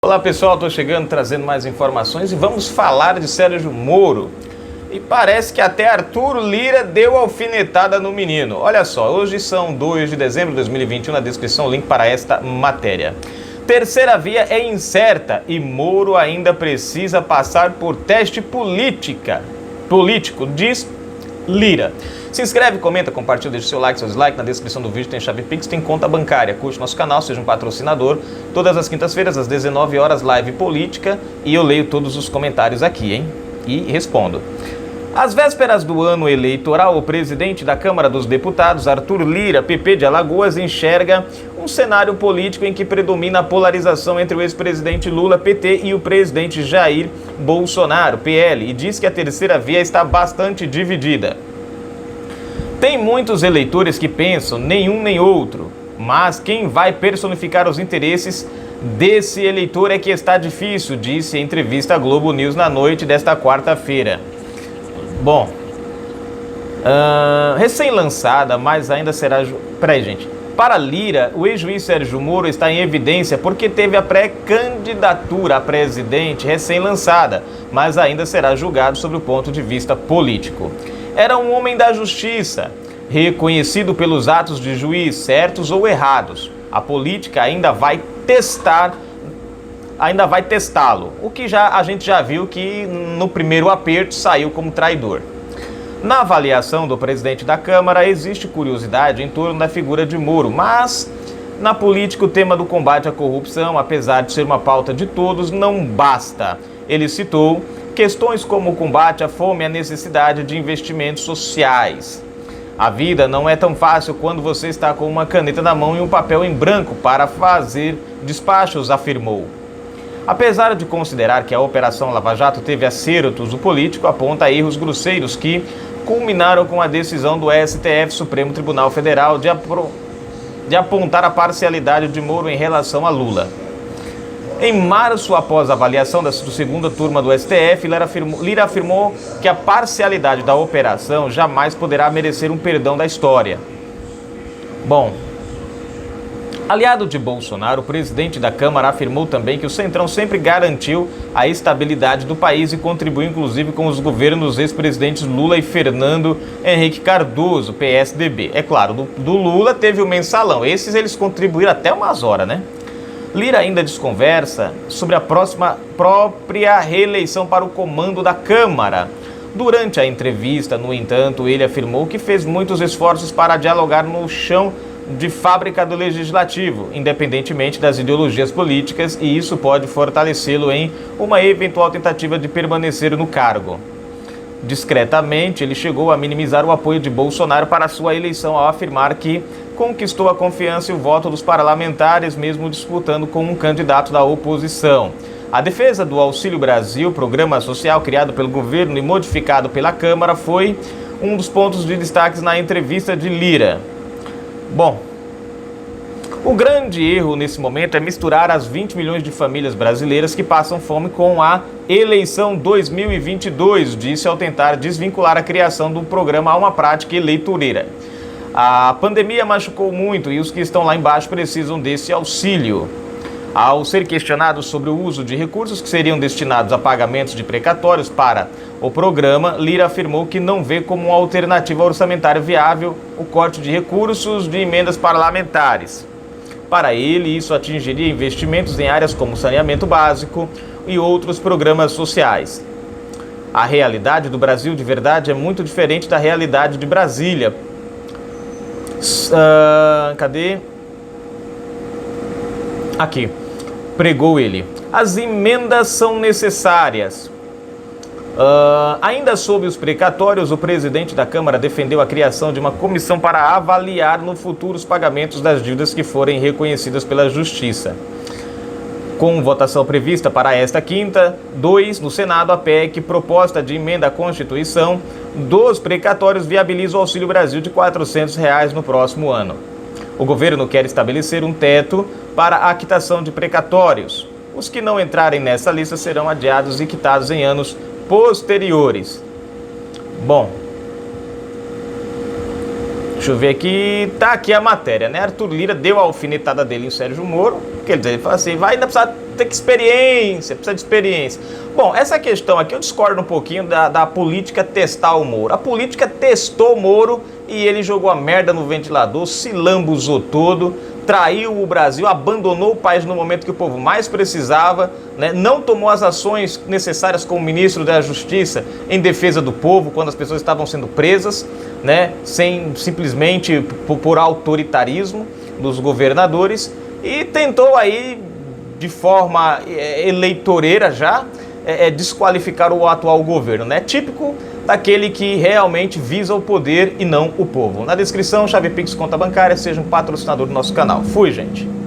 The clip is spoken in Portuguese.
Olá pessoal, estou chegando trazendo mais informações e vamos falar de Sérgio Moro. E parece que até Arthur Lira deu alfinetada no menino. Olha só, hoje são 2 de dezembro de 2021, na descrição o link para esta matéria. Terceira via é incerta e Moro ainda precisa passar por teste político, diz Lira. Se inscreve, comenta, compartilha, deixa seu like, seu dislike. Na descrição do vídeo tem chave Pix, tem conta bancária. Curte nosso canal, seja um patrocinador. Todas as quintas-feiras, às 19 horas, live política. E eu leio todos os comentários aqui, hein? E respondo. Às vésperas do ano eleitoral, o presidente da Câmara dos Deputados, Arthur Lira, PP de Alagoas, enxerga um cenário político em que predomina a polarização entre o ex-presidente Lula, PT, e o presidente Jair Bolsonaro, PL, e diz que a terceira via está bastante dividida. Tem muitos eleitores que pensam nenhum nem outro, mas quem vai personificar os interesses desse eleitor é que está difícil, disse em entrevista à Globo News na noite desta quarta-feira. Bom, recém-lançada, mas ainda será... Peraí, gente. Para Lira, o ex-juiz Sérgio Moro está em evidência porque teve a pré-candidatura a presidente recém-lançada, mas ainda será julgado sob o ponto de vista político. Era um homem da justiça, reconhecido pelos atos de juiz, certos ou errados. A política ainda vai testá-lo, o que a gente já viu que no primeiro aperto saiu como traidor. Na avaliação do presidente da Câmara, existe curiosidade em torno da figura de Moro, mas na política o tema do combate à corrupção, apesar de ser uma pauta de todos, não basta. Ele citou questões como o combate à fome e a necessidade de investimentos sociais. A vida não é tão fácil quando você está com uma caneta na mão e um papel em branco para fazer despachos, afirmou. Apesar de considerar que a Operação Lava Jato teve acertos, o político aponta erros grosseiros que culminaram com a decisão do STF, Supremo Tribunal Federal, de apontar a parcialidade de Moro em relação a Lula. Em março, após a avaliação da segunda turma do STF, Lira afirmou que a parcialidade da operação jamais poderá merecer um perdão da história. Bom, aliado de Bolsonaro, o presidente da Câmara afirmou também que o Centrão sempre garantiu a estabilidade do país e contribuiu inclusive com os governos dos ex-presidentes Lula e Fernando Henrique Cardoso, PSDB. É claro, do Lula teve o mensalão, esses eles contribuíram até umas horas, né? Lira ainda desconversa sobre a própria reeleição para o comando da Câmara. Durante a entrevista, no entanto, ele afirmou que fez muitos esforços para dialogar no chão de fábrica do Legislativo, independentemente das ideologias políticas, e isso pode fortalecê-lo em uma eventual tentativa de permanecer no cargo. Discretamente, ele chegou a minimizar o apoio de Bolsonaro para sua eleição ao afirmar que conquistou a confiança e o voto dos parlamentares, mesmo disputando com um candidato da oposição. A defesa do Auxílio Brasil, programa social criado pelo governo e modificado pela Câmara, foi um dos pontos de destaque na entrevista de Lira. Bom, o grande erro nesse momento é misturar as 20 milhões de famílias brasileiras que passam fome com a eleição 2022, disse ao tentar desvincular a criação do programa a uma prática eleitoreira. A pandemia machucou muito e os que estão lá embaixo precisam desse auxílio. Ao ser questionado sobre o uso de recursos que seriam destinados a pagamentos de precatórios para o programa, Lira afirmou que não vê como uma alternativa orçamentária viável o corte de recursos de emendas parlamentares. Para ele, isso atingiria investimentos em áreas como saneamento básico e outros programas sociais. A realidade do Brasil de verdade é muito diferente da realidade de Brasília. Cadê? Aqui. Pregou ele. As emendas são necessárias. Ainda sob os precatórios, o presidente da Câmara defendeu a criação de uma comissão para avaliar no futuro os pagamentos das dívidas que forem reconhecidas pela Justiça. Com votação prevista para esta quinta, 2, no Senado, a PEC, proposta de emenda à Constituição, dos precatórios viabiliza o Auxílio Brasil de R$ 400 no próximo ano. O governo quer estabelecer um teto para a quitação de precatórios. Os que não entrarem nessa lista serão adiados e quitados em anos posteriores. Bom, deixa eu ver aqui, tá aqui a matéria, né? Arthur Lira deu a alfinetada dele em Sérgio Moro, quer dizer, ele fala assim, vai ainda precisar ter que experiência, precisa de experiência. Bom, essa questão aqui eu discordo um pouquinho da política testar o Moro. A política testou o Moro e ele jogou a merda no ventilador, se lambuzou todo, traiu o Brasil, abandonou o país no momento que o povo mais precisava, né? Não tomou as ações necessárias como ministro da Justiça em defesa do povo, quando as pessoas estavam sendo presas, né? Sem simplesmente por autoritarismo dos governadores, e tentou aí, de forma eleitoreira já, desqualificar o atual governo, né? Típico daquele que realmente visa o poder e não o povo. Na descrição, chave Pix, conta bancária, seja um patrocinador do nosso canal. Fui, gente!